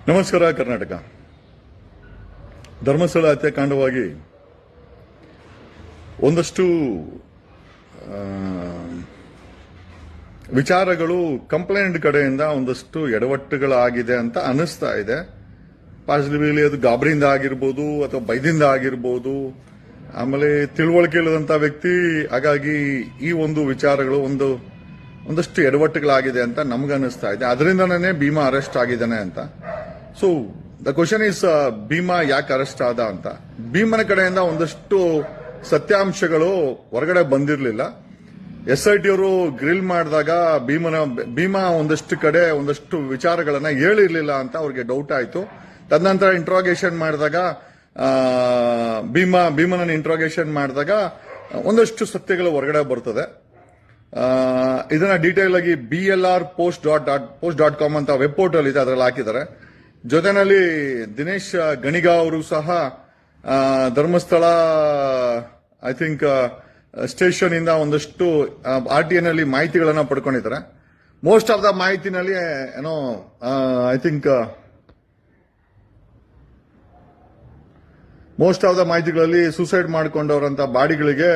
ನಮಸ್ಕಾರ. ಕರ್ನಾಟಕ ಧರ್ಮಸ್ಥಳ ಹತ್ಯಾಕಾಂಡವಾಗಿ ಒಂದಷ್ಟು ವಿಚಾರಗಳು ಕಂಪ್ಲೇಂಟ್ ಕಡೆಯಿಂದ ಒಂದಷ್ಟು ಎಡವಟ್ಟುಗಳಾಗಿದೆ ಅಂತ ಅನಿಸ್ತಾ ಇದೆ. ಪಾಸಿಟಿವ್ಲಿ ಅದು ಗಾಬರಿಯಿಂದ ಆಗಿರ್ಬೋದು ಅಥವಾ ಬೈದಿಂದ ಆಗಿರ್ಬೋದು. ಆಮೇಲೆ ತಿಳುವಳಿಕೆ ಇಲ್ಲದಂತ ವ್ಯಕ್ತಿ, ಹಾಗಾಗಿ ಈ ಒಂದು ವಿಚಾರಗಳು ಒಂದಷ್ಟು ಎಡವಟ್ಟುಗಳಾಗಿದೆ ಅಂತ ನಮ್ಗನ್ನಿಸ್ತಾ ಇದೆ. ಅದರಿಂದನೇ ಭೀಮಾ ಅರೆಸ್ಟ್ ಆಗಿದ್ದಾನೆ ಅಂತ. So the question is, Bhima ಯಾಕೆ ಅರೆಸ್ಟ್ ಆದ ಅಂತ. ಭೀಮನ ಕಡೆಯಿಂದ ಒಂದಷ್ಟು ಸತ್ಯಾಂಶಗಳು ಹೊರಗಡೆ ಬಂದಿರಲಿಲ್ಲ. SIT ಅವರು ಗ್ರಿಲ್ ಮಾಡಿದಾಗ ಭೀಮಾ ಒಂದಷ್ಟು ಕಡೆ ಒಂದಷ್ಟು ವಿಚಾರಗಳನ್ನ ಹೇಳಿರ್ಲಿಲ್ಲ ಅಂತ ಅವ್ರಿಗೆ ಡೌಟ್ ಆಯ್ತು. ತದನಂತರ ಇಂಟ್ರಾಗೇಷನ್ ಮಾಡಿದಾಗ ಭೀಮನ ಇಂಟ್ರಾಗೇಷನ್ ಮಾಡಿದಾಗ ಒಂದಷ್ಟು ಸತ್ಯಗಳು ಹೊರಗಡೆ ಬರ್ತದೆ. ಇದನ್ನ ಡೀಟೇಲ್ ಆಗಿ BLR-post.com ಅಂತ ವೆಬ್ ಪೋರ್ಟಲ್ ಇದೆ, ಅದರಲ್ಲಿ ಹಾಕಿದ್ದಾರೆ. ಜೊತೆನಲ್ಲಿ ದಿನೇಶ್ ಗಣಿಗಾ ಅವರು ಸಹ ಧರ್ಮಸ್ಥಳ ಐ ಥಿಂಕ್ ಸ್ಟೇಷನ್ ಇಂದ ಒಂದಷ್ಟು RTI ನಲ್ಲಿ ಮಾಹಿತಿಗಳನ್ನ ಪಡ್ಕೊಂಡಿದ್ದಾರೆ. ಮೋಸ್ಟ್ ಆಫ್ ದ ಮಾಹಿತಿನಲ್ಲಿ ಏನೋ I think most of the ಮಾಹಿತಿಗಳಲ್ಲಿ ಸೂಸೈಡ್ ಮಾಡಿಕೊಂಡವರಂತ ಬಾಡಿಗಳಿಗೆ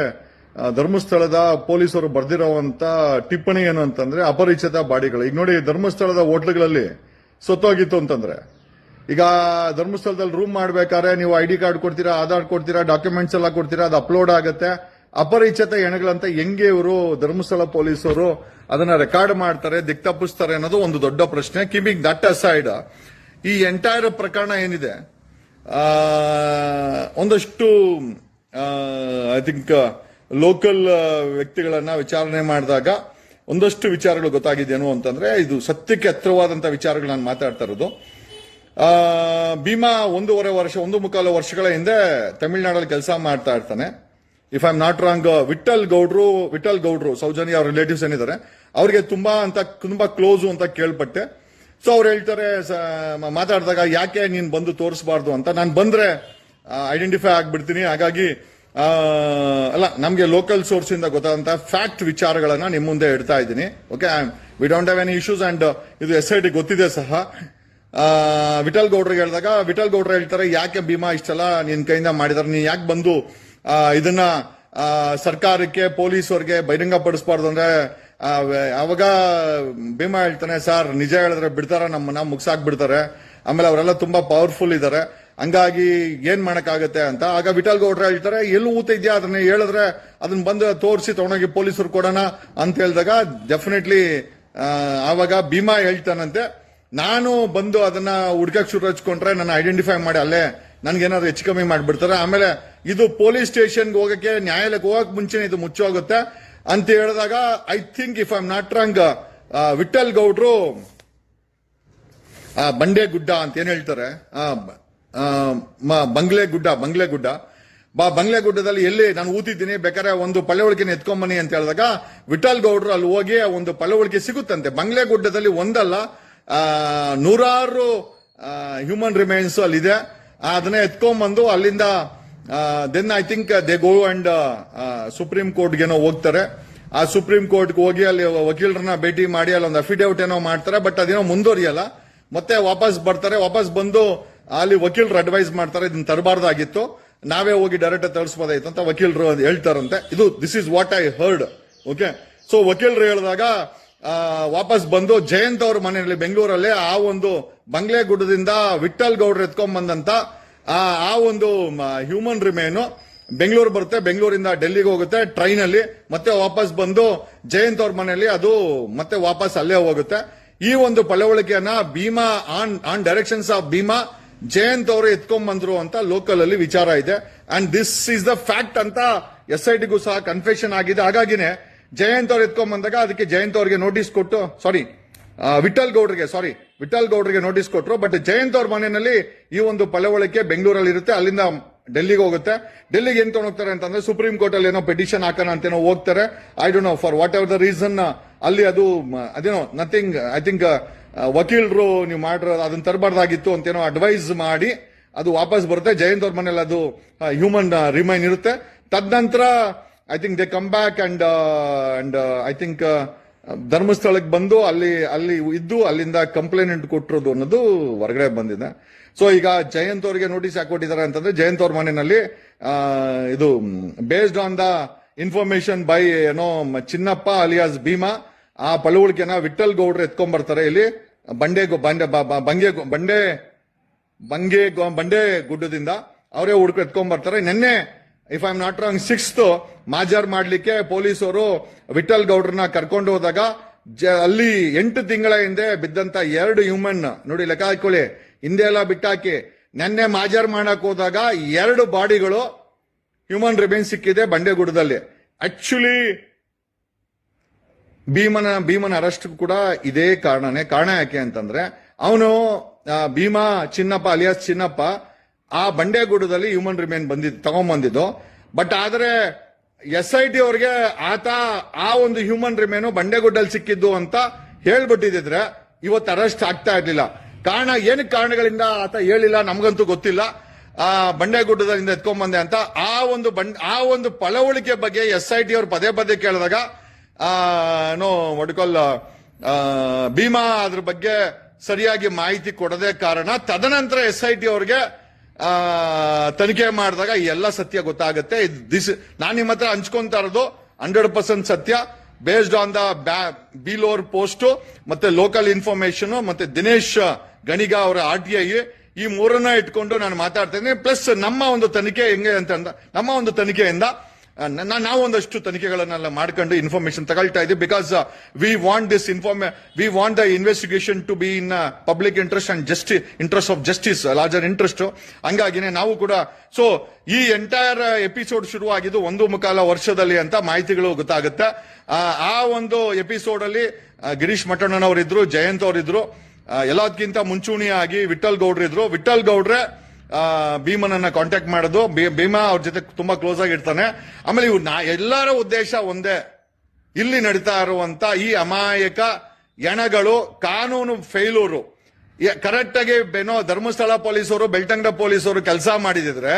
ಧರ್ಮಸ್ಥಳದ ಪೊಲೀಸರು ಬರ್ದಿರುವಂತ ಟಿಪ್ಪಣಿ ಏನು ಅಂತಂದ್ರೆ ಅಪರಿಚಿತ ಬಾಡಿಗಳು. ಈಗ ನೋಡಿ, ಧರ್ಮಸ್ಥಳದ ಹೋಟ್ಲುಗಳಲ್ಲಿ ಸೊತ್ತೋಗಿತ್ತು ಅಂತಂದ್ರೆ, ಈಗ ಧರ್ಮಸ್ಥಳದಲ್ಲಿ ರೂಮ್ ಮಾಡ್ಬೇಕಾದ್ರೆ ನೀವು ID ಕಾರ್ಡ್ ಕೊಡ್ತೀರಾ, ಆಧಾರ್ ಕೊಡ್ತೀರಾ, ಡಾಕ್ಯುಮೆಂಟ್ಸ್ ಎಲ್ಲ ಕೊಡ್ತೀರಾ, ಅದು ಅಪ್ಲೋಡ್ ಆಗುತ್ತೆ. ಅಪರಿಚಿತ ಹೆಣಗಳಂತ ಹೆಂಗೆ ಇವರು ಧರ್ಮಸ್ಥಳ ಪೊಲೀಸರು ಅದನ್ನ ರೆಕಾರ್ಡ್ ಮಾಡ್ತಾರೆ, ದಿಕ್ತಪ್ಪಿಸ್ತಾರೆ ಅನ್ನೋದು ಒಂದು ದೊಡ್ಡ ಪ್ರಶ್ನೆ. ಕೀಪಿಂಗ್ ದಟ್ ಅಸೈಡ್, ಈ ಎಂಟೈರ್ ಪ್ರಕರಣ ಏನಿದೆ, ಒಂದಷ್ಟು ಐ ಥಿಂಕ್ ಲೋಕಲ್ ವ್ಯಕ್ತಿಗಳನ್ನ ವಿಚಾರಣೆ ಮಾಡಿದಾಗ ಒಂದಷ್ಟು ವಿಚಾರಗಳು ಗೊತ್ತಾಗಿದ್ದೇನು ಅಂತಂದ್ರೆ, ಇದು ಸತ್ಯಕ್ಕೆ ಹತ್ತಿರವಾದಂತಹ ವಿಚಾರಗಳು ನಾನು ಮಾತಾಡ್ತಾ ಇರೋದು. ಭೀಮಾ 1.5 ವರ್ಷಗಳ ಹಿಂದೆ ತಮಿಳುನಾಡಲ್ಲಿ ಕೆಲಸ ಮಾಡ್ತಾ ಇರ್ತಾನೆ. If I am not wrong, Vittal ಗೌಡ್ರು ಸೌಜನ್ಯ ಅವ್ರ ರಿಲೇಟಿವ್ಸ್ ಏನಿದ್ದಾರೆ ಅವ್ರಿಗೆ ತುಂಬಾ ಕ್ಲೋಸು ಅಂತ ಕೇಳ್ಪಟ್ಟೆ. ಸೊ ಅವ್ರು ಹೇಳ್ತಾರೆ, ಮಾತಾಡಿದಾಗ ಯಾಕೆ ನೀನ್ ಬಂದು ತೋರಿಸಬಾರ್ದು ಅಂತ. ನಾನು ಬಂದ್ರೆ ಐಡೆಂಟಿಫೈ ಆಗ್ಬಿಡ್ತೀನಿ, ಹಾಗಾಗಿ ಅಲ್ಲ, ನಮ್ಗೆ ಲೋಕಲ್ ಸೋರ್ಸ್ ಇಂದ ಗೊತ್ತಾದಂತ ಫ್ಯಾಕ್ಟ್ ವಿಚಾರಗಳನ್ನ ನಿಮ್ ಮುಂದೆ ಇಡ್ತಾ ಇದ್ದೀನಿ. Okay, V don't have any issues and ಇದು SIT ಗೊತ್ತಿದೆ ಸಹ. ವಿಠಲ್ ಗೌಡ್ರಿಗೆ ಹೇಳಿದಾಗ ವಿಠಲ್ ಗೌಡ್ರು ಹೇಳ್ತಾರೆ, ಯಾಕೆ ಭೀಮಾ ಇಷ್ಟೆಲ್ಲ ನಿನ್ ಕೈಯಿಂದ ಮಾಡಿದಾರೆ, ನೀನ್ ಯಾಕೆ ಬಂದು ಇದನ್ನ ಸರ್ಕಾರಕ್ಕೆ ಪೊಲೀಸರಿಗೆ ಬಹಿರಂಗ ಪಡಿಸಬಾರ್ದು ಅಂದ್ರೆ. ಅವಾಗ ಭೀಮಾ ಹೇಳ್ತಾನೆ, ಸರ್ ನಿಜ ಹೇಳಿದ್ರೆ ಬಿಡ್ತಾರ, ನಮ್ಮನ್ನ ಮುಗ್ಸಾಕ್ ಬಿಡ್ತಾರೆ, ಆಮೇಲೆ ಅವರೆಲ್ಲ ತುಂಬಾ ಪವರ್ಫುಲ್ ಇದಾರೆ, ಹಂಗಾಗಿ ಏನ್ ಮಾಡಕ್ಕಾಗತ್ತೆ ಅಂತ. ಆಗ ವಿಠಲ್ ಗೌಡ್ರ ಹೇಳ್ತಾರೆ, ಎಲ್ಲಿ ಊತ ಇದೆಯಾ ಅದನ್ನ ಹೇಳಿದ್ರೆ ಅದನ್ನ ಬಂದು ತೋರಿಸಿ ತಗೊಂಡೋಗಿ ಪೊಲೀಸರು ಕೊಡೋಣ ಅಂತ ಹೇಳಿದಾಗ ಡೆಫಿನೆಟ್ಲಿ ಆವಾಗ ಭೀಮಾ ಹೇಳ್ತಾನಂತೆ, ನಾನು ಬಂದು ಅದನ್ನ ಹುಡ್ಕಕ್ ಶುರು ಹಚ್ಕೊಂಡ್ರೆ ನನ್ನ ಐಡೆಂಟಿಫೈ ಮಾಡಿ ಅಲ್ಲೇ ನನ್ಗೇನಾದ್ರು ಹೆಚ್ಚು ಕಮ್ಮಿ ಮಾಡ್ಬಿಡ್ತಾರೆ, ಆಮೇಲೆ ಇದು ಪೊಲೀಸ್ ಸ್ಟೇಷನ್ಗೆ ಹೋಗಕ್ಕೆ, ನ್ಯಾಯಾಲಯಕ್ಕೆ ಹೋಗಕ್ ಮುಂಚೆನೆ ಇದು ಮುಚ್ಚೋಗುತ್ತೆ ಅಂತ ಹೇಳಿದಾಗ, I think if I am not wrong, Vittal ಗೌಡ್ರು ಬಂಡೆ ಗುಡ್ಡ ಅಂತ ಏನ್ ಹೇಳ್ತಾರೆ, ಬಂಗ್ಲೆಗುಡ್ಡದಲ್ಲಿ ಎಲ್ಲಿ ನಾನು ಊತಿದ್ದೀನಿ, ಬೇಕಾದ್ರೆ ಒಂದು ಪಳೆವಳಿಕೆನ ಎತ್ಕೊಂಬನಿ ಅಂತ ಹೇಳಿದಾಗ ವಿಠಲ್ ಗೌಡ್ರು ಅಲ್ಲಿ ಹೋಗಿ ಒಂದು ಪಳೆವಳಿಕೆ ಸಿಗುತ್ತಂತೆ. ಬಂಗ್ಲೆಗುಡ್ಡದಲ್ಲಿ ಒಂದಲ್ಲ, ನೂರಾರು ಹ್ಯೂಮನ್ ರಿಮೈನ್ಸ್ ಅಲ್ಲಿದೆ. ಅದನ್ನ ಎತ್ಕೊಂಡ್ಬಂದು ಅಲ್ಲಿಂದ then I think they go and supreme ಕೋರ್ಟ್ಗೇನೋ ಹೋಗ್ತಾರೆ. ಆ ಸುಪ್ರೀಂ ಕೋರ್ಟ್ಗೆ ಹೋಗಿ ಅಲ್ಲಿ ವಕೀಲರನ್ನ ಭೇಟಿ ಮಾಡಿ ಅಲ್ಲಿ ಒಂದು ಅಫಿಡೇವಿಟ್ ಏನೋ ಮಾಡ್ತಾರೆ. ಬಟ್ ಅದೇನೋ ಮುಂದುವರಿಯಲ್ಲ. ಮತ್ತೆ ವಾಪಸ್ ಬರ್ತಾರೆ. ವಾಪಸ್ ಬಂದು ಅಲ್ಲಿ ವಕೀಲರು ಅಡ್ವೈಸ್ ಮಾಡ್ತಾರೆ, ಇದನ್ನ ತರಬಾರ್ದಾಗಿತ್ತು, ನಾವೇ ಹೋಗಿ ಡೈರೆಕ್ಟ್ ತರಿಸಬಹುದಾಯ್ತು ಅಂತ ವಕೀಲರು ಹೇಳ್ತಾರಂತೆ. This is what I heard. Okay, so ವಕೀಲರು ಹೇಳಿದಾಗ ವಾಪಸ್ ಬಂದು ಜಯಂತ್ ಅವ್ರ ಮನೆಯಲ್ಲಿ ಬೆಂಗಳೂರಲ್ಲಿ ಆ ಒಂದು ಬಂಗ್ಲೆಗುಡ್ಡದಿಂದ ವಿಠಲ್ ಗೌಡ್ರು ಎತ್ಕೊಂಡ್ ಬಂದಂತ ಆ ಒಂದು ಹ್ಯೂಮನ್ ರಿಮೇನು ಬೆಂಗಳೂರು ಬರುತ್ತೆ. ಬೆಂಗಳೂರಿಂದ ಡೆಲ್ಲಿಗೆ ಹೋಗುತ್ತೆ ಟ್ರೈನ್ ಅಲ್ಲಿ, ಮತ್ತೆ ವಾಪಸ್ ಬಂದು ಜಯಂತ್ ಅವ್ರ ಮನೆಯಲ್ಲಿ ಅದು ಮತ್ತೆ ವಾಪಸ್ ಅಲ್ಲೇ ಹೋಗುತ್ತೆ. ಈ ಒಂದು ಪಳವಳಿಕೆಯನ್ನ Bhima on directions of Bhima Jayant ಅವರು ಎತ್ಕೊಂಡ್ ಬಂದ್ರು ಅಂತ ಲೋಕಲ್ ಅಲ್ಲಿ ವಿಚಾರ ಇದೆ. ಅಂಡ್ ದಿಸ್ ಈಸ್ ದ ಫ್ಯಾಕ್ಟ್ ಅಂತ SITಗೂ ಸಹ ಕನ್ಫೆಷನ್ ಆಗಿದೆ. ಹಾಗಾಗಿನೇ ಜಯಂತ್ ಅವ್ರು ಎತ್ಕೊಂಡ್ ಬಂದಾಗ ಅದಕ್ಕೆ ಜಯಂತ್ ಅವ್ರಿಗೆ ನೋಟಿಸ್ ಕೊಟ್ಟು, ವಿಠಲ್ ಗೌಡ್ರಿಗೆ ನೋಟಿಸ್ ಕೊಟ್ಟರು. ಬಟ್ ಜಯಂತ್ ಅವ್ರ ಮನೆಯಲ್ಲಿ ಈ ಒಂದು ಪಳವಳಿಕೆ ಬೆಂಗಳೂರಲ್ಲಿ ಇರುತ್ತೆ, ಅಲ್ಲಿಂದ ಡೆಲ್ಲಿಗೆ ಹೋಗುತ್ತೆ. ಡೆಲ್ಲಿಗೆ ಏನ್ ತಗೊಂಡ್ ಹೋಗ್ತಾರೆ ಅಂತಂದ್ರೆ ಸುಪ್ರೀಂ ಕೋರ್ಟ್ ಅಲ್ಲಿ ಏನೋ ಪಿಟಿಷನ್ ಹಾಕೋಣ ಅಂತೇನೋ ಹೋಗ್ತಾರೆ. I don't know for what ever the reason. ಅಲ್ಲಿ ಅದೇನೋ ನಥಿಂಗ್, ಐ ಥಿಂಕ್ ವಕೀಲರು ನೀವು ಮಾಡಿರೋ ಅದನ್ನ ತರಬಾರ್ದಾಗಿತ್ತು ಅಂತೇನೋ ಅಡ್ವೈಸ್ ಮಾಡಿ ಅದು ವಾಪಸ್ ಬರುತ್ತೆ. ಜಯಂತ್ ಅವ್ರ ಮನೇಲಿ ಅದು ಹ್ಯೂಮನ್ ರಿಮೈನ್ ಇರುತ್ತೆ. ತದನಂತರ I think they come back and I think ಧರ್ಮಸ್ಥಳಕ್ಕೆ ಬಂದು ಅಲ್ಲಿ ಇದ್ದು ಅಲ್ಲಿಂದ ಕಂಪ್ಲೇಂಟ್ ಕೊಟ್ಟಿರೋದು ಅನ್ನೋದು ಹೊರಗಡೆ ಬಂದಿದೆ. ಸೊ ಈಗ ಜಯಂತ್ ಅವರಿಗೆ ನೋಟಿಸ್ ಯಾಕೆ ಕೊಟ್ಟಿದ್ದಾರೆ ಅಂತಂದ್ರೆ, ಜಯಂತ್ ಅವ್ರ ಮನೆಯಲ್ಲಿ ಇದು based on the information by Chinnappa alias Bhima, ಆ ಪಳವಳಿಕೆನ ವಿಠಲ್ ಗೌಡ್ರು ಎತ್ಕೊಂಡ್ ಬರ್ತಾರೆ ಇಲ್ಲಿ ಬಂಡೆ ಗುಡ್ಡದಿಂದ ಅವರೇ ಹುಡುಕು ಎತ್ಕೊಂಡ್ ಬರ್ತಾರೆ. ನಿನ್ನೆ if I am not wrong 6th ಮಾಜಾರ್ ಮಾಡ್ಲಿಕ್ಕೆ ಪೊಲೀಸರು ವಿಠಲ್ ಗೌಡ್ರನ್ನ ಕರ್ಕೊಂಡು ಹೋದಾಗ ಅಲ್ಲಿ 8 ತಿಂಗಳ ಹಿಂದೆ ಬಿದ್ದಂತ 2 ಹ್ಯೂಮನ್ ನೋಡಿ, ಲೆಕ್ಕ ಹಾಕೊಳ್ಳಿ, ಹಿಂದೆ ಎಲ್ಲ ಬಿಟ್ಟಾಕಿ, ನೆನ್ನೆ ಮಾಜಾರ್ ಮಾಡಕ್ ಹೋದಾಗ 2 ಬಾಡಿಗಳು ಹ್ಯೂಮನ್ ರಿಮೇನ್ ಸಿಕ್ಕಿದೆ ಬಂಡೆಗುಡ್ಡದಲ್ಲಿ. ಆಕ್ಚುಲಿ ಭೀಮನ ಅರೆಸ್ಟ್ ಕೂಡ ಇದೇ ಕಾರಣ ಯಾಕೆ ಅಂತಂದ್ರೆ, ಅವನು ಭೀಮಾ ಚಿನ್ನಪ್ಪ ಅಲಿಯಾಸ್ ಚಿನ್ನಪ್ಪ ಆ ಬಂಡೆಗುಡ್ಡದಲ್ಲಿ ಹ್ಯೂಮನ್ ರಿಮೇನ್ ತಗೊಂಡ್ಬಂದಿದ್ದು. ಬಟ್ ಆದ್ರೆ SIT ಅವ್ರಿಗೆ ಆತ ಆ ಒಂದು ಹ್ಯೂಮನ್ ರಿಮೇನು ಬಂಡೆಗುಡ್ಡಲ್ಲಿ ಸಿಕ್ಕಿದ್ದು ಅಂತ ಹೇಳ್ಬಿಟ್ಟಿದ್ರೆ ಇವತ್ತು ಅರೆಸ್ಟ್ ಆಗ್ತಾ ಇರ್ಲಿಲ್ಲ. ಕಾರಣಗಳಿಂದ ಆತ ಹೇಳಿಲ್ಲ, ನಮ್ಗಂತೂ ಗೊತ್ತಿಲ್ಲ. ಆ ಬಂಡೆಗುಡ್ಡದಿಂದ ಎತ್ಕೊಂಡ್ಬಂದೆ ಅಂತ ಆ ಒಂದು ಪಳವಳಿಕೆ ಬಗ್ಗೆ SIT ಅವ್ರು ಪದೇ ಕೇಳಿದಾಗ ಭೀಮಾ ಅದ್ರ ಬಗ್ಗೆ ಸರಿಯಾಗಿ ಮಾಹಿತಿ ಕೊಡದೆ ಕಾರಣ, ತದನಂತರ SIT ಅವ್ರಿಗೆ ತನಿಖೆ ಮಾಡಿದಾಗ ಎಲ್ಲ ಸತ್ಯ ಗೊತ್ತಾಗುತ್ತೆ. ನಾನು ನಿಮ್ಮ ಹತ್ರ ಹಂಚ್ಕೊಂತಾ ಇರೋದು 100% ಸತ್ಯ, ಬೇಸ್ಡ್ ಆನ್ ದ ಬಿಲೋರ್ ಪೋಸ್ಟ್ ಮತ್ತೆ ಲೋಕಲ್ ಇನ್ಫಾರ್ಮೇಶನ್ ಮತ್ತೆ ದಿನೇಶ್ ಗಣಿಗ ಅವರ RTI, ಈ ಮೂರನ್ನ ಇಟ್ಕೊಂಡು ನಾನು ಮಾತಾಡ್ತಾ ಇದ್ದೀನಿ. ಪ್ಲಸ್ ನಮ್ಮ ಒಂದು ತನಿಖೆ ಹೆಂಗೆ ನಮ್ಮ ಒಂದು ತನಿಖೆಯಿಂದ ನಾವು ಒಂದಷ್ಟು ತನಿಖೆಗಳನ್ನೆಲ್ಲ ಮಾಡ್ಕೊಂಡು ಇನ್ಫಾರ್ಮೇಶನ್ ತಗೊಳ್ತಾ ಇದ್ದೀವಿ. Because we want the investigation to be in public interest and interest of justice, larger interest. ಹಂಗಾಗಿನೇ ನಾವು ಕೂಡ ಸೊ ಈ ಎಂಟೈರ್ ಎಪಿಸೋಡ್ ಶುರುವಾಗಿದ್ದು 1.25 ವರ್ಷದಲ್ಲಿ ಅಂತ ಮಾಹಿತಿಗಳು ಗೊತ್ತಾಗುತ್ತೆ. ಆ ಒಂದು ಎಪಿಸೋಡ್ ಅಲ್ಲಿ ಗಿರೀಶ್ ಮಠಣ್ಣನವರಿದ್ರು, ಜಯಂತ್ ಅವರಿದ್ರು, ಎಲ್ಲದಕ್ಕಿಂತ ಮುಂಚೂಣಿಯಾಗಿ ವಿಠಲ್ ಗೌಡ್ರು ಇದ್ರು. ವಿಠಲ್ ಗೌಡ್ರೆ ಭೀಮನನ್ನ ಕಾಂಟ್ಯಾಕ್ಟ್ ಮಾಡೋದು, ಭೀಮಾ ಅವ್ರ ಜೊತೆ ತುಂಬಾ ಕ್ಲೋಸ್ ಆಗಿರ್ತಾನೆ. ಆಮೇಲೆ ಎಲ್ಲರ ಉದ್ದೇಶ ಒಂದೇ, ಇಲ್ಲಿ ನಡೀತಾ ಇರುವಂತ ಈ ಅಮಾಯಕ ಎಣಗಳು ಕಾನೂನು ಫೇಲೂರು ಕರೆಕ್ಟ್ ಆಗಿ ಧರ್ಮಸ್ಥಳ ಪೊಲೀಸರು, ಬೆಳ್ತಂಗಡ ಪೊಲೀಸರು ಕೆಲಸ ಮಾಡಿದಿದ್ರೆ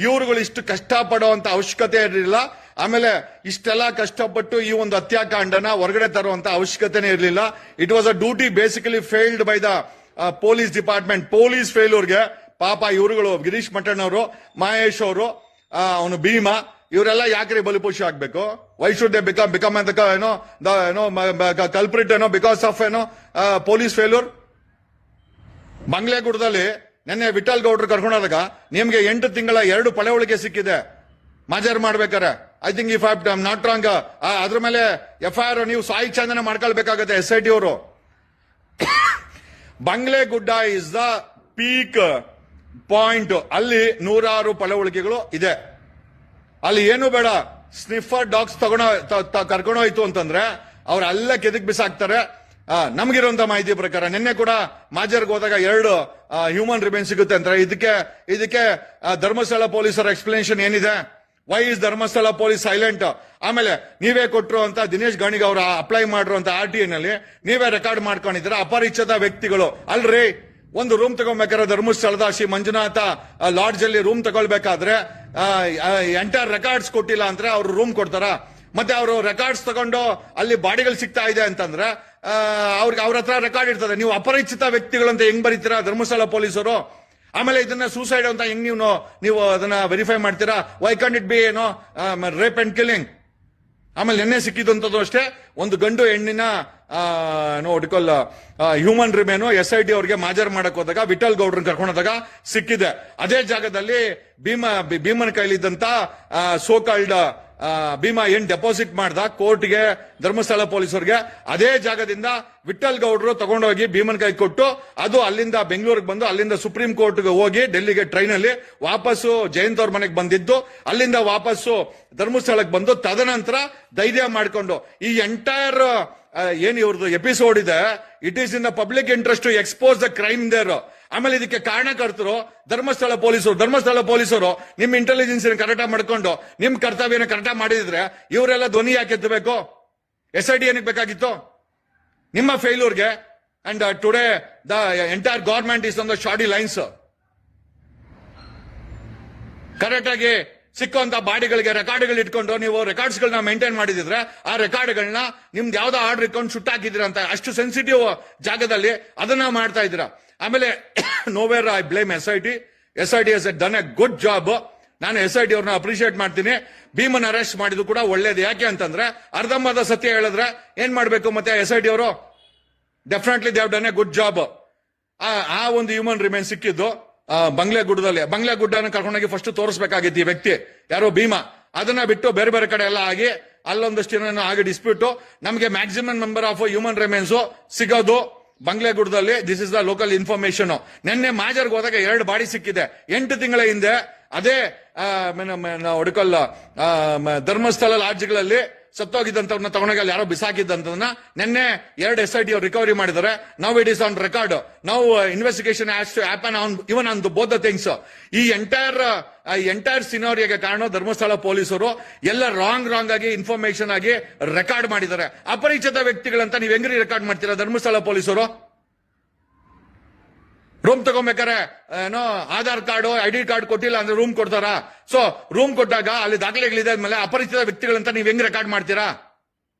ಇವ್ರುಗಳು ಇಷ್ಟು ಕಷ್ಟ ಪಡುವಂತ ಅವಶ್ಯಕತೆ ಇರಲಿಲ್ಲ. ಆಮೇಲೆ ಇಷ್ಟೆಲ್ಲ ಕಷ್ಟಪಟ್ಟು ಈ ಒಂದು ಹತ್ಯಾಕಾಂಡನ ಹೊರಗಡೆ ತರುವಂತ ಅವಶ್ಯಕತೆನೇ ಇರಲಿಲ್ಲ. It was a duty basically failed by the police department. Police ಫೇಲ್ಯೂರ್ಗೆ ಪಾಪ ಇವ್ರುಗಳು ಗಿರೀಶ್ ಮಠಣ್ಣವರು, ಮಹೇಶ್ ಅವರು, ಅವನು ಭೀಮಾ, ಇವರೆಲ್ಲ ಯಾಕ್ರಿ ಬಲಿಪುಷಿ ಆಗ್ಬೇಕು? Why should they become culprit because of police failure? ಬಂಗ್ಲೆಗುಡ್ಡದಲ್ಲಿ ನಿನ್ನೆ ವಿಠಲ್ ಗೌಡ್ರು ಕರ್ಕೊಂಡೋದಾಗ ನಿಮ್ಗೆ 8 ತಿಂಗಳ 2 ಪಳವಳಿಕೆ ಸಿಕ್ಕಿದೆ ಮಾಜಾರ್ ಮಾಡ್ಬೇಕಾರೆ. I think if I am not wrong ಅದ್ರ ಮೇಲೆ FIR ನೀವು ಸಾಯಿ ಚಂದನ ಮಾಡ್ಕೊಳ್ಬೇಕಾಗತ್ತೆ SIT ಅವರು. ಬಂಗ್ಲೆಗುಡ್ಡ ಇಸ್ ದ ಪೀಕ್ ಪಾಯಿಂಟ್. ಅಲ್ಲಿ 100 ಪಳವಳಿಕೆಗಳು ಇದೆ. ಅಲ್ಲಿ ಏನು ಬೇಡ, ಸ್ನಿಫರ್ ಡಾಗ್ಸ್ ಕರ್ಕೊಂಡೋಯ್ತು ಅಂತಂದ್ರೆ ಅವ್ರು ಅಲ್ಲೇ ಕೆದಕ್ ಬಿಸಾಕ್ತಾರೆ. ನಮ್ಗಿರುವಂತ ಮಾಹಿತಿ ಪ್ರಕಾರ ನಿನ್ನೆ ಕೂಡ ಮಾಜರ್ಗೆ ಹೋದಾಗ 2 ಹ್ಯೂಮನ್ ರಿಮೇನ್ ಸಿಗುತ್ತೆ ಅಂತ. ಇದಕ್ಕೆ ಧರ್ಮಸ್ಥಳ ಪೊಲೀಸರ ಎಕ್ಸ್ಪ್ಲನೇಷನ್ ಏನಿದೆ? Why is Dharmasthala police silent? ಆಮೇಲೆ ನೀವೇ ಕೊಟ್ಟರು ಅಂತ ದಿನೇಶ್ ಗಣಿಗ ಅವರು ಅಪ್ಲೈ ಮಾಡಿರುವಂತ RTI ನಲ್ಲಿ ನೀವೇ ರೆಕಾರ್ಡ್ ಮಾಡ್ಕೊಂಡಿದ್ದೀರಾ. ಅಪರಿಚಿತ ವ್ಯಕ್ತಿಗಳು ಅಲ್ರಿ, ಒಂದು ರೂಮ್ ತಗೊಬೇಕಾದ್ರೆ ಧರ್ಮಸ್ಥಳದ ಶ್ರೀ ಮಂಜುನಾಥ ಲಾಡ್ಜ್ ಅಲ್ಲಿ ರೂಮ್ ತಗೊಳ್ಬೇಕಾದ್ರೆ ಎಂಟೈರ್ ರೆಕಾರ್ಡ್ಸ್ ಕೊಟ್ಟಿಲ್ಲ ಅಂದ್ರೆ ಅವ್ರು ರೂಮ್ ಕೊಡ್ತಾರ? ಮತ್ತೆ ಅವರು ರೆಕಾರ್ಡ್ಸ್ ತಗೊಂಡು ಅಲ್ಲಿ ಬಾಡಿಗಳು ಸಿಗ್ತಾ ಇದೆ ಅಂತಂದ್ರೆ ಅವ್ರ ಹತ್ರ ರೆಕಾರ್ಡ್ ಇರ್ತದೆ. ನೀವು ಅಪರಿಚಿತ ವ್ಯಕ್ತಿಗಳು ಅಂತ ಹೆಂಗ್ ಬರೀತೀರಾ ಧರ್ಮಸ್ಥಳ ಪೊಲೀಸರು? ಆಮೇಲೆ ಇದನ್ನ ಸೂಸೈಡ್ ಅಂತ ಹೆಂಗ್ ನೀವು ಅದನ್ನ ವೆರಿಫೈ ಮಾಡ್ತೀರಾ? Why can't it be rape and killing? ಆಮೇಲೆ ನಿನ್ನೆ ಸಿಕ್ಕಿದಂತದ್ದು ಅಷ್ಟೇ, ಒಂದು ಗಂಡು ಹೆಣ್ಣಿನ ಹ್ಯೂಮನ್ ರಿಮೇನು SIT ಅವ್ರಿಗೆ ಮಾಜರ್ ಮಾಡಕ್ ಹೋದಾಗ ವಿಠಲ್ ಗೌಡ್ರನ್ನ ಕರ್ಕೊಂಡೋದಾಗ ಸಿಕ್ಕಿದೆ. ಅದೇ ಜಾಗದಲ್ಲಿ ಭೀಮನ ಕೈಲಿದ್ದಂತ ಸೋಕಾಲ್ಡ್ ಭೀಮಾ ಏನ್ ಡೆಪಾಸಿಟ್ ಮಾಡ್ದ ಕೋರ್ಟ್ಗೆ, ಧರ್ಮಸ್ಥಳ ಪೊಲೀಸರಿಗೆ, ಅದೇ ಜಾಗದಿಂದ ವಿಠಲ್ ಗೌಡ್ರು ತಗೊಂಡೋಗಿ ಭೀಮನ್ ಕೈ ಕೊಟ್ಟು ಅದು ಅಲ್ಲಿಂದ ಬೆಂಗಳೂರಿಗೆ ಬಂದು ಅಲ್ಲಿಂದ ಸುಪ್ರೀಂ ಕೋರ್ಟ್ಗೆ ಹೋಗಿ ಡೆಲ್ಲಿಗೆ ಟ್ರೈನ್ ಅಲ್ಲಿ ವಾಪಸ್ಸು ಜಯಂತ್ ಅವ್ರ ಮನೆಗೆ ಬಂದಿದ್ದು, ಅಲ್ಲಿಂದ ವಾಪಸ್ಸು ಧರ್ಮಸ್ಥಳಕ್ಕೆ ಬಂದು ತದನಂತರ ಧೈರ್ಯ ಮಾಡಿಕೊಂಡು ಈ ಎಂಟೈರ್ ಏನ್ ಇವ್ರದ್ದು ಎಪಿಸೋಡ್ ಇದೆ, it is in the public interest to expose the crime there. ಆಮೇಲೆ ಇದಕ್ಕೆ ಕಾರಣಕರ್ತರು ಧರ್ಮಸ್ಥಳ ಪೊಲೀಸರು ನಿಮ್ ಇಂಟೆಲಿಜೆನ್ಸ್ ಕರೆಕ್ಟ್ ಮಾಡ್ಕೊಂಡು ನಿಮ್ ಕರ್ತವ್ಯನ ಕರೆಕ್ಟ್ ಮಾಡಿದ್ರೆ ಇವರೆಲ್ಲ ಧ್ವನಿ ಯಾಕೆ ಎತ್ತಬೇಕು? SIT ಏನಕ್ಕೆ ಬೇಕಾಗಿತ್ತು? ನಿಮ್ಮ ಫೇಲ್ಯೂರ್ಗೆ. And today the entire government is on the shorty lines. Correct ಆಗಿ ಸಿಕ್ಕುವಂತ ಬಾಡಿಗಳಿಗೆ ರೆಕಾರ್ಡ್ಗಳು ಇಟ್ಕೊಂಡು ನೀವು ರೆಕಾರ್ಡ್ಸ್ ಗಳನ್ನ ಮೇಂಟೈನ್ ಮಾಡಿದಿದ್ರೆ ಆ ರೆಕಾರ್ಡ್ಗಳನ್ನ ನಿಮ್ದು ಯಾವ್ದೋ ಆರ್ಡರ್ ಇಟ್ಕೊಂಡು ಸುಟ್ಟಾಕಿದಿರ ಅಂತ ಅಷ್ಟು ಸೆನ್ಸಿಟಿವ್ ಜಾಗದಲ್ಲಿ ಅದನ್ನ ಮಾಡ್ತಾ ಇದ್ದೀರಾ. ಆಮೇಲೆ nowhere I blame SIT has done A good job. ನಾನು SIT ಅವ್ರನ್ನ ಅಪ್ರಿಶಿಯೇಟ್ ಮಾಡ್ತೀನಿ. ಭೀಮನ್ ಅರೆಸ್ಟ್ ಮಾಡಿದ್ದು ಕೂಡ ಒಳ್ಳೇದು. ಯಾಕೆ ಅಂತಂದ್ರೆ ಅರ್ಧಂಬರ್ಧ ಸತ್ಯ ಹೇಳಿದ್ರೆ ಏನ್ ಮಾಡ್ಬೇಕು ಮತ್ತೆ SIT ಅವರು definitely they have done A good job. ಆ ಒಂದು ಹ್ಯೂಮನ್ ರಿಮೇನ್ ಸಿಕ್ಕಿದ್ದು ಬಂಗ್ಲೆಗುಡ್ಡನ ಕರ್ಕೊಂಡೋಗಿ ಫಸ್ಟ್ ತೋರಿಸಬೇಕಾಗಿತ್ತು ಈ ವ್ಯಕ್ತಿ ಯಾರೋ ಭೀಮಾ. ಅದನ್ನ ಬಿಟ್ಟು ಬೇರೆ ಬೇರೆ ಕಡೆ ಎಲ್ಲ ಆಗಿ ಅಲ್ಲೊಂದಷ್ಟು ಆಗಿ ಡಿಸ್ಪ್ಯೂಟ್. ನಮಗೆ maximum number of human remains ಸಿಗೋದು ಬಂಗ್ಲೆಗುಡ್ಡದಲ್ಲಿ. This is the local information. ನಿನ್ನೆ ಮಾಜರ್ಗೆ ಹೋದಾಗ 2 ಬಾಡಿ ಸಿಕ್ಕಿದೆ. 8 ತಿಂಗಳ ಹಿಂದೆ ಅದೇ ಒಡಕಲ್ಲ ಧರ್ಮಸ್ಥಳ ಲಾಡ್ಜ್ಗಳಲ್ಲಿ ಸತ್ತೋಗಿದ್ದಂತವ್ರನ್ನ ತಗೊಂಡೋಗಿ ಅಲ್ಲಿ ಯಾರೋ ಬಿಸಾಕಿದ್ದಂತದನ್ನ ನಿನ್ನೆ 2 SIT ಅವರು ರಿಕವರಿ ಮಾಡಿದ್ದಾರೆ. Now it is on record. Now investigation has to happen on even on both the things. ಈ ಎಂಟೈರ್ ಸಿನಾರಿಯಾಗೆ ಕಾರಣ ಧರ್ಮಸ್ಥಳ ಪೊಲೀಸರು ಎಲ್ಲ ರಾಂಗ್ ಆಗಿ ಇನ್ಫಾರ್ಮೇಶನ್ ಆಗಿ ರೆಕಾರ್ಡ್ ಮಾಡಿದ್ದಾರೆ. ಅಪರಿಚಿತ ವ್ಯಕ್ತಿಗಳಂತ ನೀವ್ ಹೆಂಗ್ರಿ ರೆಕಾರ್ಡ್ ಮಾಡ್ತೀರಾ ಧರ್ಮಸ್ಥಳ ಪೊಲೀಸರು? ರೂಮ್ ತಗೊಂಬೇಕಾರೆ ಏನೋ ಆಧಾರ್ ಕಾರ್ಡ್ ID ಕಾರ್ಡ್ ಕೊಟ್ಟಿಲ್ಲ ಅಂದ್ರೆ ರೂಮ್ ಕೊಡ್ತಾರಾ? ಸೊ ರೂಮ್ ಕೊಟ್ಟಾಗ ಅಲ್ಲಿ ದಾಖಲೆಗಳಿದೆ ಆದ್ಮೇಲೆ ಅಪರಿಚಿತ ವ್ಯಕ್ತಿಗಳಂತ ನೀವ್ ಹೆಂಗ್ ರೆಕಾರ್ಡ್ ಮಾಡ್ತೀರಾ?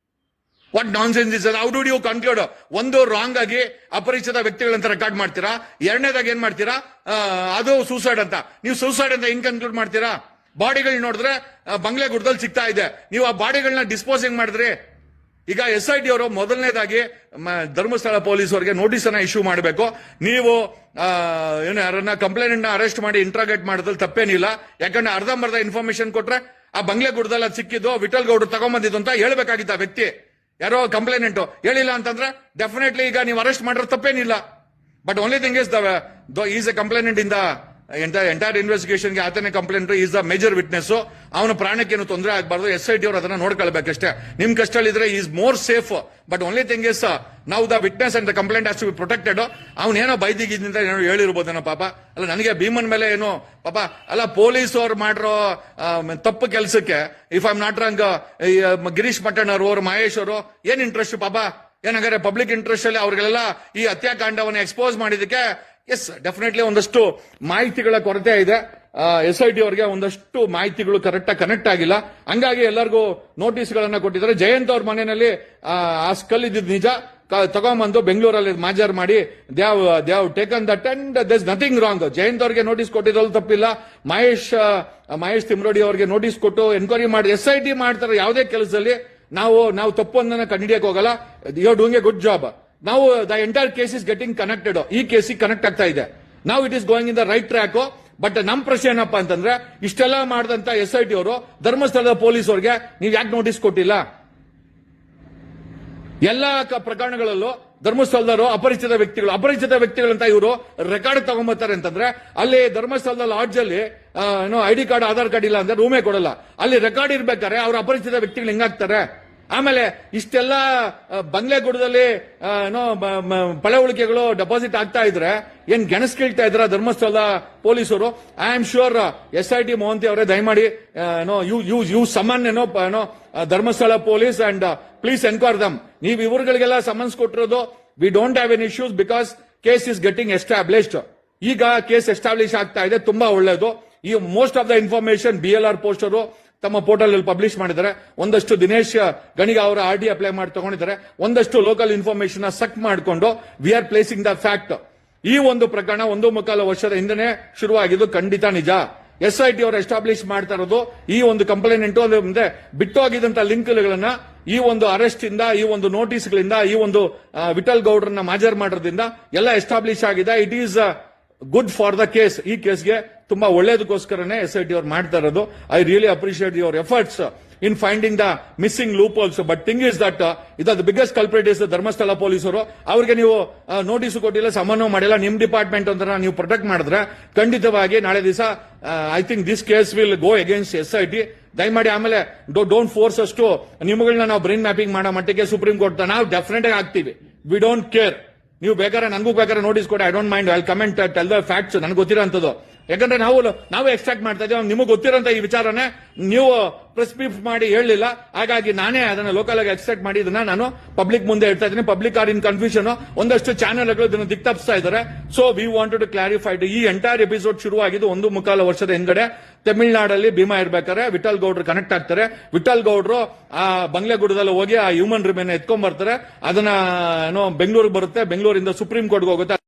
What nonsense is? How do you conclude? ಒಂದು ರಾಂಗ್ ಆಗಿ ಅಪರಿಚಿತ ವ್ಯಕ್ತಿಗಳಂತ ರೆಕಾರ್ಡ್ ಮಾಡ್ತೀರಾ. ಎರಡನೇದಾಗಿ ಏನ್ ಮಾಡ್ತೀರಾ? ಅದು ಸೂಸೈಡ್ ಅಂತ. ನೀವು ಸೂಸೈಡ್ ಅಂತ ಹೆಂಗ್ ಕನ್ಕ್ಲೂಡ್ ಮಾಡ್ತೀರಾ? ಬಾಡಿಗಳು ನೋಡಿದ್ರೆ ಬಂಗ್ಲೆಗುಡ್ಡದಲ್ಲಿ ಸಿಗ್ತಾ ಇದೆ. ನೀವು ಆ ಬಾಡಿಗಳನ್ನ ಡಿಸ್ಪೋಸ್ ಹೆಂಗ್ ಮಾಡಿದ್ರಿ? ಈಗ SIT ಅವರು ಮೊದಲನೇದಾಗಿ ಧರ್ಮಸ್ಥಳ ಪೊಲೀಸ್ ಅವರಿಗೆ ನೋಟಿಸ್ ಅನ್ನ ಇಶ್ಯೂ ಮಾಡಬೇಕು. ನೀವು ಯಾರನ್ನ ಕಂಪ್ಲೇಂಟ್ ಅರೆಸ್ಟ್ ಮಾಡಿ ಇಂಟ್ರಾಗೇಟ್ ಮಾಡೋದ್ರಲ್ಲಿ ತಪ್ಪೇನಿಲ್ಲ. ಯಾಕಂದ್ರೆ ಅರ್ಧಂಬರ್ಧ ಇನ್ಫಾರ್ಮೇಶನ್ ಕೊಟ್ರೆ ಆ ಬಂಗ್ಲೆಗುಡ್ಡದಲ್ಲಿ ಅದು ಸಿಕ್ಕಿದ್ದು ವಿಠಲ್ ಗೌಡ್ರು ತಗೊಂಡ್ಬಂದಿದ್ದು ಅಂತ ಹೇಳ್ಬೇಕಾಗಿತ್ತು ಆ ವ್ಯಕ್ತಿ. ಯಾರೋ ಕಂಪ್ಲೇನೆಂಟ್ ಹೇಳಿಲ್ಲ ಅಂತಂದ್ರೆ ಡೆಫಿನೆಟ್ಲಿ ಈಗ ನೀವು ಅರೆಸ್ಟ್ ಮಾಡಿರೋ ತಪ್ಪೇನಿಲ್ಲ. But only thing is is a complainant in the entire ಇನ್ವೆಸ್ಟಿಗೇಷನ್ಗೆ ಆತನೇ complaint is the major witness. ಅವನ ಪ್ರಾಣಕ್ಕೇನು ತೊಂದರೆ ಆಗಬಾರ್ದು. SIT ಅವರು ಅದನ್ನ ನೋಡ್ಕೊಳ್ಬೇಕಷ್ಟೇ. ನಿಮ್ ಕಷ್ಟಲ್ಲಿದ್ರೆ is more safe. But only thing is ನಾವು the witness and the complaint has to be protected. ಅವನೇನೋ ಬೈದಿಗಿದ್ದಿಂದ ಏನೋ ಹೇಳಿರ್ಬೋದೇನೋ ಪಾಪ. ಅಲ್ಲ ನನಗೆ ಭೀಮನ್ ಮೇಲೆ ಏನೋ ಪಾಪ ಅಲ್ಲ ಪೊಲೀಸ್ ಅವ್ರು ಮಾಡಿರೋ ತಪ್ಪು ಕೆಲಸಕ್ಕೆ if I am not wrong Girish Mattanna ಅವರು ಮಹೇಶ್ ಅವರು ಏನ್ ಇಂಟ್ರೆಸ್ಟ್ ಪಾಪ? ಏನಾಗಾರೆ ಪಬ್ಲಿಕ್ ಇಂಟ್ರೆಸ್ಟ್ ಅಲ್ಲಿ ಅವ್ರಿಗೆಲ್ಲ ಈ ಹತ್ಯಾಕಾಂಡವನ್ನು ಎಕ್ಸ್ಪೋಸ್ ಮಾಡಿದಕ್ಕೆ ಎಸ್ ಡೆಫಿನೆಟ್ಲಿ ಒಂದಷ್ಟು ಮಾಹಿತಿಗಳ ಕೊರತೆ ಇದೆ. SIT ಅವರಿಗೆ ಒಂದಷ್ಟು ಮಾಹಿತಿಗಳು ಕರೆಕ್ಟ್ ಆಗಿ ಕನೆಕ್ಟ್ ಆಗಿಲ್ಲ. ಹಂಗಾಗಿ ಎಲ್ಲರಿಗೂ ನೋಟಿಸ್ ಗಳನ್ನ ಕೊಟ್ಟಿದ್ದಾರೆ. ಜಯಂತ್ ಅವ್ರ ಮನೆಯಲ್ಲಿ ಆ ಸ್ಕಲ್ ಇದ್ದಿದ್ದು ನಿಜ. ತಗೊಂಬಂದು ಬೆಂಗಳೂರಲ್ಲಿ ಮಾಜರ್ ಮಾಡಿ they have taken that and there is nothing wrong. Jayanth ಅವರಿಗೆ ನೋಟಿಸ್ ಕೊಟ್ಟಿದ್ರಲ್ಲಿ ತಪ್ಪಿಲ್ಲ. ಮಹೇಶ್ ತಿಮ್ರೋಡಿ ಅವರಿಗೆ ನೋಟಿಸ್ ಕೊಟ್ಟು ಎನ್ಕ್ವೈರಿ ಮಾಡಿ SIT ಮಾಡ್ತಾರೆ. ಯಾವುದೇ ಕೆಲಸದಲ್ಲಿ ನಾವು ತಪ್ಪೊಂದನ್ನ ಕಂಡುಹಿಡಿಯಕ್ಕೆ ಹೋಗಲ್ಲ. You are doing a good job. ನಾವು the entire case is getting connected. ಈ ಕೇಸಿಗೆ ಕನೆಕ್ಟ್ ಆಗ್ತಾ ಇದೆ. ನಾವು it is going in the right track. But ನಮ್ ಪ್ರಶ್ನೆ ಏನಪ್ಪಾ ಅಂತಂದ್ರೆ ಇಷ್ಟೆಲ್ಲ ಮಾಡಿದಂತ SIT ಅವರು ಧರ್ಮಸ್ಥಳದ ಪೊಲೀಸ್ ಅವ್ರಿಗೆ ನೀವು ಯಾಕೆ ನೋಟಿಸ್ ಕೊಟ್ಟಿಲ್ಲ? ಎಲ್ಲಾ ಪ್ರಕರಣಗಳಲ್ಲೂ ಧರ್ಮಸ್ಥಳದವರು ಅಪರಿಚಿತ ವ್ಯಕ್ತಿಗಳಂತ ಇವರು ರೆಕಾರ್ಡ್ ತಗೊಂಬರ್ತಾರೆ ಅಂತಂದ್ರೆ ಅಲ್ಲಿ ಧರ್ಮಸ್ಥಳದ ಲಾಡ್ಜ್ ಅಲ್ಲಿ ID ಕಾರ್ಡ್ ಆಧಾರ್ ಕಾರ್ಡ್ ಇಲ್ಲ ಅಂದ್ರೆ ರೂಮೇ ಕೊಡಲ್ಲ. ಅಲ್ಲಿ ರೆಕಾರ್ಡ್ ಇರ್ಬೇಕಾದ್ರೆ ಅವ್ರ ಅಪರಿಚಿತ ವ್ಯಕ್ತಿಗಳು ಹೆಂಗಾಗ್ತಾರೆ? ಆಮೇಲೆ ಇಷ್ಟೆಲ್ಲ ಬಂಗ್ಲೆಗುಡ್ಡದಲ್ಲಿ ಪಳೆಯುಳಿಕೆಗಳು ಡೆಪಾಸಿಟ್ ಆಗ್ತಾ ಇದ್ರೆ ಏನ್ ಗೆಣಸ್ ಕೇಳ್ತಾ ಇದ್ರ ಧರ್ಮಸ್ಥಳದ ಪೊಲೀಸರು? I am sure SIT Mohanty ಅವರೇ ದಯಮಾಡಿ you summon Dharmasthala police and please enquire them. ನೀವು ಇವರುಗಳಿಗೆಲ್ಲ ಸಮನ್ಸ್ ಕೊಟ್ಟಿರೋದು we don't have any issues because case is getting established. ಈಗ ಕೇಸ್ ಎಸ್ಟಾಬ್ಲಿಷ್ ಆಗ್ತಾ ಇದೆ, ತುಂಬಾ ಒಳ್ಳೇದು. ಈ most of the information BLR ಪೋಸ್ಟರು ತಮ್ಮ ಪೋರ್ಟಲ್ ಅಲ್ಲಿ ಪಬ್ಲಿಷ್ ಮಾಡಿದ್ದಾರೆ. ಒಂದಷ್ಟು ದಿನೇಶ್ ಗಣಿಗ ಅವರ RD ಅಪ್ಲೈ ಮಾಡಿ ತಗೊಂಡಿದ್ದಾರೆ. ಒಂದಷ್ಟು ಲೋಕಲ್ ಇನ್ಫಾರ್ಮೇಶನ್ ಸಕ್ ಮಾಡಿಕೊಂಡು we are placing the fact. ಈ ಒಂದು ಪ್ರಕರಣ 1.25 ವರ್ಷದ ಹಿಂದೆ ಶುರುವಾಗಿದ್ದು ಖಂಡಿತ ನಿಜ. SIT ಅವರು ಎಸ್ಟಾಬ್ಲಿಷ್ ಮಾಡ್ತಾ ಇರೋದು ಈ ಒಂದು ಕಂಪ್ಲೇಂಟ್ ಮುಂದೆ ಬಿಟ್ಟೋಗಿದ್ದಂತ ಲಿಂಕ್ಗಳನ್ನ ಈ ಒಂದು ಅರೆಸ್ಟ್ ಇಂದ, ಈ ಒಂದು ನೋಟಿಸ್ ಗಳಿಂದ, ಈ ಒಂದು ವಿಠಲ್ ಗೌಡ್ರನ್ನ ಮಾಜರ್ ಮಾಡೋದ್ರಿಂದ ಎಲ್ಲ ಎಸ್ಟಾಬ್ಲಿಷ್ ಆಗಿದೆ. It is good for the case. ಈ ಕೇಸ್ಗೆ ತುಂಬಾ ಒಳ್ಳೇದಕ್ಕೋಸ್ಕರನೇ SIT ಅವರು ಮಾಡ್ತಾ ಇರೋದು. I really appreciate your efforts in finding the missing loop also. But thing is that the biggest culprit is Dharmasthala ಪೊಲೀಸರು. ಅವರಿಗೆ ನೀವು ನೋಟಿಸ್ ಕೊಟ್ಟಿಲ್ಲ, ಸಮನ್ವಯ ಮಾಡಿಲ್ಲ. ನಿಮ್ ಡಿಪಾರ್ಟ್ಮೆಂಟ್ ಅಂತ ನೀವು ಪ್ರೊಟೆಕ್ಟ್ ಮಾಡಿದ್ರೆ ಖಂಡಿತವಾಗಿ ನಾಳೆ ದಿವಸ I think this case will go against SIT. ದಯಮಾಡಿ ಆಮೇಲೆ ಡೋಂಟ್ ಫೋರ್ಸ್ ಅಷ್ಟು ನಿಮ್ಗಳನ್ನ ನಾವು ಬ್ರೈನ್ ಮ್ಯಾಪಿಂಗ್ ಮಾಡೋ ಮಟ್ಟಿಗೆ ಸುಪ್ರೀಂ ಕೋರ್ಟ್ ನಾವು ಡೆಫಿನೆಟ್ ಆಗಿ ಆಗ್ತೀವಿ. We don't care. ನೀವು ಬೇಕಾದ್ರೆ ನನಗೂ ಬೇಕಾದ್ರೆ ನೋಟಿಸ್ ಕೊಡಿ, I don't mind. I comment tell the facts ನನಗೆ ಗೊತ್ತಿರೋಂಥದ್ದು. ಯಾಕಂದ್ರೆ ನಾವು ಎಕ್ಸ್ಟ್ರಾಕ್ಟ್ ಮಾಡ್ತಾ ಇದ್ದೀವಿ, ನಿಮಗೆ ಗೊತ್ತಿರೋಂತ ಈ ವಿಚಾರನೇ ನೀವು ಪ್ರೆಸ್ ಬ್ರೀಫ್ ಮಾಡಿ ಹೇಳಲಿಲ್ಲ. ಹಾಗಾಗಿ ನಾನೇ ಅದನ್ನ ಲೋಕಲ್ ಆಗಿ ಎಕ್ಸ್ಟ್ರಾಕ್ಟ್ ಮಾಡಿ ಇದನ್ನ ನಾನು ಪಬ್ಲಿಕ್ ಮುಂದೆ ಹೇಳ್ತಾ ಇದ್ದೀನಿ. ಪಬ್ಲಿಕ್ ಆರ್ ಇನ್ ಕನ್ಫ್ಯೂಷನ್, ಒಂದಷ್ಟು ಚಾನೆಲ್ಗಳು ಇದನ್ನು ದಿಕ್ತಪ್ಪಿಸ್ತಾ ಇದ್ದಾರೆ. So we wanted to clarified. ಈ ಎಂಟೈರ್ ಎಪಿಸೋಡ್ ಶುರುವಾಗಿದ್ದು 1.25 ವರ್ಷದ ಹಿಂದ್ಗಡೆ ತಮಿಳುನಾಡಲ್ಲಿ ಭೀಮಾ ಇರ್ಬೇಕಾದ್ರೆ ವಿಠಲ್ ಗೌಡ್ರು ಕನೆಕ್ಟ್ ಆಗ್ತಾರೆ. ವಿಠಲ್ ಗೌಡ್ರು ಆ ಬಂಗ್ಲೆಗುಡದಲ್ಲಿ ಹೋಗಿ ಆ ಹ್ಯೂಮನ್ ರಿಮೇನ್ ಎತ್ಕೊಂಡ್ ಬರ್ತಾರೆ. ಅದನ್ನ ಏನೋ ಬೆಂಗಳೂರಿಗೆ ಬರುತ್ತೆ, ಬೆಂಗಳೂರಿಂದ ಸುಪ್ರೀಂ ಕೋರ್ಟ್ಗೆ ಹೋಗುತ್ತೆ.